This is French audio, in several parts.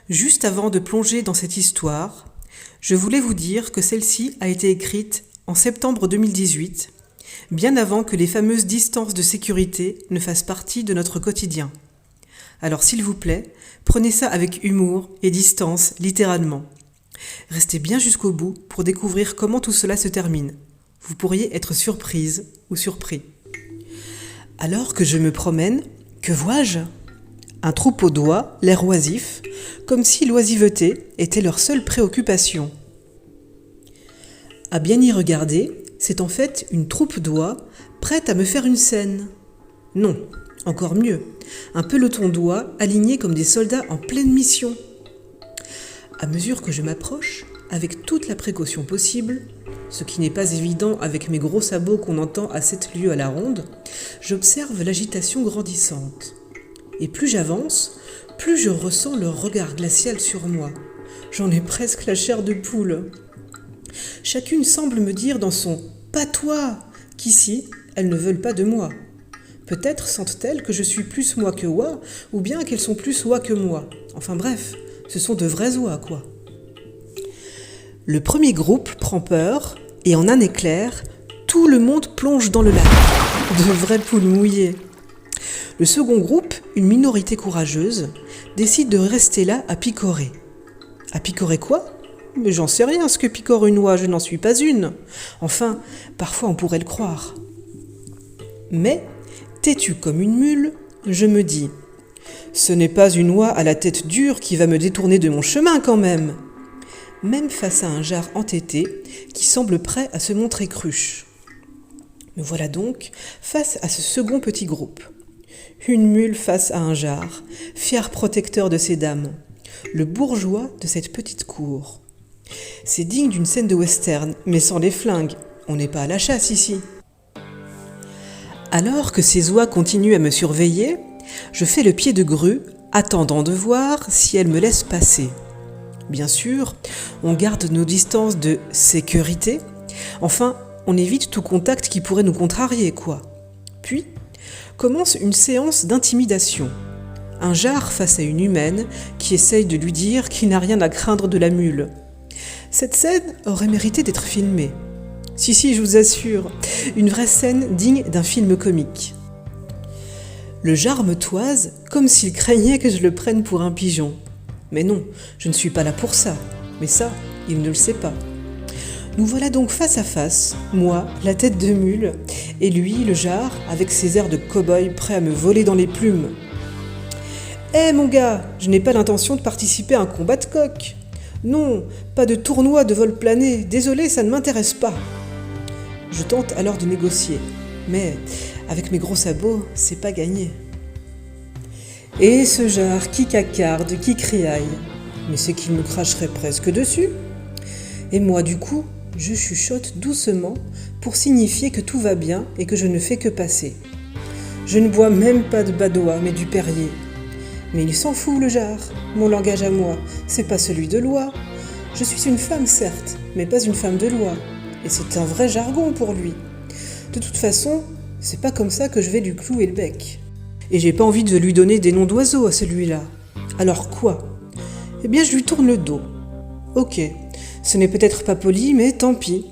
Juste avant de plonger dans cette histoire, je voulais vous dire que celle-ci a été écrite en septembre 2018, bien avant que les fameuses distances de sécurité ne fassent partie de notre quotidien. Alors s'il vous plaît, prenez ça avec humour et distance, littéralement. Restez bien jusqu'au bout pour découvrir comment tout cela se termine. Vous pourriez être surprise ou surpris. Alors que je me promène, que vois-je ? Un troupeau d'oies, l'air oisif, comme si l'oisiveté était leur seule préoccupation. À bien y regarder, c'est en fait une troupe d'oies prête à me faire une scène. Non, encore mieux, un peloton d'oies alignés comme des soldats en pleine mission. À mesure que je m'approche, avec toute la précaution possible, ce qui n'est pas évident avec mes gros sabots qu'on entend à 7 lieues à la ronde, j'observe l'agitation grandissante. Et plus j'avance, plus je ressens leur regard glacial sur moi. J'en ai presque la chair de poule. Chacune semble me dire dans son « patois » qu'ici, elles ne veulent pas de moi. Peut-être sentent-elles que je suis plus moi que oie, ou bien qu'elles sont plus oie que moi. Enfin bref, ce sont de vraies oies, quoi. Le premier groupe prend peur, et en un éclair, tout le monde plonge dans le lac. De vraies poules mouillées. Le second groupe, une minorité courageuse, décide de rester là à picorer. À picorer quoi ? Mais j'en sais rien ce que picore une oie, je n'en suis pas une. Enfin, parfois on pourrait le croire. Mais, têtue comme une mule, je me dis « Ce n'est pas une oie à la tête dure qui va me détourner de mon chemin quand même !» Même face à un jar entêté qui semble prêt à se montrer cruche. Me voilà donc face à ce second petit groupe. Une mule face à un jar, fier protecteur de ses dames, le bourgeois de cette petite cour. C'est digne d'une scène de western, mais sans les flingues, on n'est pas à la chasse ici. Alors que ces oies continuent à me surveiller, je fais le pied de grue, attendant de voir si elles me laissent passer. Bien sûr, on garde nos distances de sécurité, enfin, on évite tout contact qui pourrait nous contrarier, quoi. Puis, commence une séance d'intimidation. Un jar face à une humaine qui essaye de lui dire qu'il n'a rien à craindre de la mule. Cette scène aurait mérité d'être filmée. Si, je vous assure, une vraie scène digne d'un film comique. Le jar me toise comme s'il craignait que je le prenne pour un pigeon. Mais non, je ne suis pas là pour ça. Mais ça, il ne le sait pas. Nous voilà donc face à face, moi, la tête de mule, et lui, le jar, avec ses airs de cow-boy prêt à me voler dans les plumes. « Hé mon gars, je n'ai pas l'intention de participer à un combat de coq. Non, pas de tournoi de vol plané, désolé, ça ne m'intéresse pas. » Je tente alors de négocier, mais avec mes gros sabots, c'est pas gagné. Et ce jar qui cacarde, qui criaille, mais c'est qu'il me cracherait presque dessus. Et moi du coup, je chuchote doucement pour signifier que tout va bien et que je ne fais que passer. Je ne bois même pas de badois, mais du Perrier. Mais il s'en fout le jar, mon langage à moi, c'est pas celui de loi. Je suis une femme certes, mais pas une femme de loi. Et c'est un vrai jargon pour lui. De toute façon, c'est pas comme ça que je vais lui clouer le bec. Et j'ai pas envie de lui donner des noms d'oiseaux à celui-là. Alors quoi ? Eh bien je lui tourne le dos. Ok. Ce n'est peut-être pas poli, mais tant pis.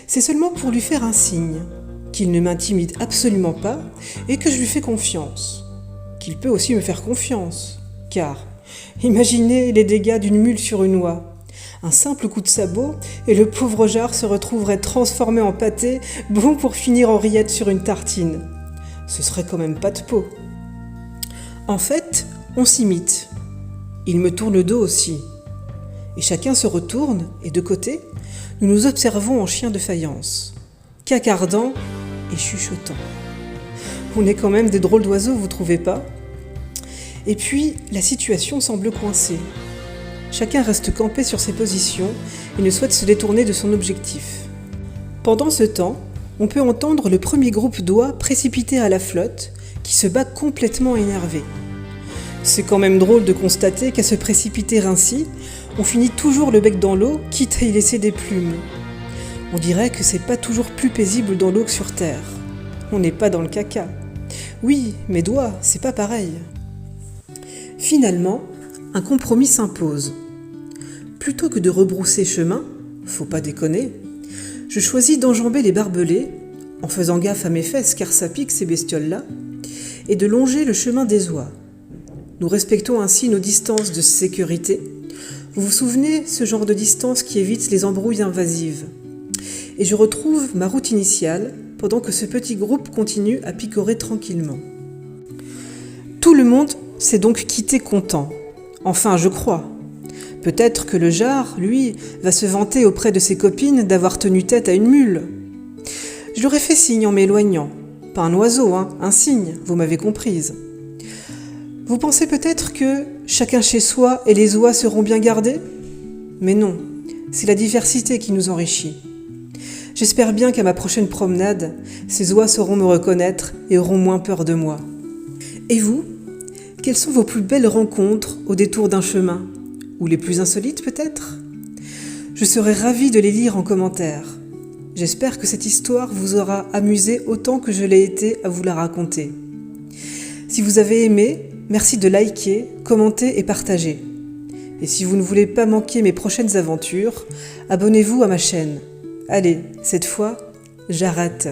C'est seulement pour lui faire un signe, qu'il ne m'intimide absolument pas et que je lui fais confiance. Qu'il peut aussi me faire confiance, car imaginez les dégâts d'une mule sur une oie. Un simple coup de sabot et le pauvre jar se retrouverait transformé en pâté, bon pour finir en rillettes sur une tartine. Ce serait quand même pas de peau. En fait, on s'imite. Il me tourne le dos aussi. Et chacun se retourne, et de côté, nous nous observons en chien de faïence, cacardant et chuchotant. On est quand même des drôles d'oiseaux, vous trouvez pas ? Et puis, la situation semble coincée. Chacun reste campé sur ses positions et ne souhaite se détourner de son objectif. Pendant ce temps, on peut entendre le premier groupe d'oies précipité à la flotte, qui se bat complètement énervé. C'est quand même drôle de constater qu'à se précipiter ainsi, on finit toujours le bec dans l'eau, quitte à y laisser des plumes. On dirait que c'est pas toujours plus paisible dans l'eau que sur terre. On n'est pas dans le caca. Oui, mes doigts, c'est pas pareil. Finalement, un compromis s'impose. Plutôt que de rebrousser chemin, faut pas déconner, je choisis d'enjamber les barbelés, en faisant gaffe à mes fesses car ça pique ces bestioles-là, et de longer le chemin des oies. Nous respectons ainsi nos distances de sécurité. Vous vous souvenez, ce genre de distance qui évite les embrouilles invasives. Et je retrouve ma route initiale pendant que ce petit groupe continue à picorer tranquillement. Tout le monde s'est donc quitté content. Enfin, je crois. Peut-être que le jar, lui, va se vanter auprès de ses copines d'avoir tenu tête à une mule. Je leur ai fait signe en m'éloignant. Pas un oiseau, un signe, vous m'avez comprise. Vous pensez peut-être que chacun chez soi et les oies seront bien gardés ? Mais non, c'est la diversité qui nous enrichit. J'espère bien qu'à ma prochaine promenade, ces oies sauront me reconnaître et auront moins peur de moi. Et vous ? Quelles sont vos plus belles rencontres au détour d'un chemin ? Ou les plus insolites peut-être ? Je serais ravie de les lire en commentaire. J'espère que cette histoire vous aura amusé autant que je l'ai été à vous la raconter. Si vous avez aimé, merci de liker, commenter et partager. Et si vous ne voulez pas manquer mes prochaines aventures, abonnez-vous à ma chaîne. Allez, cette fois, j'arrête.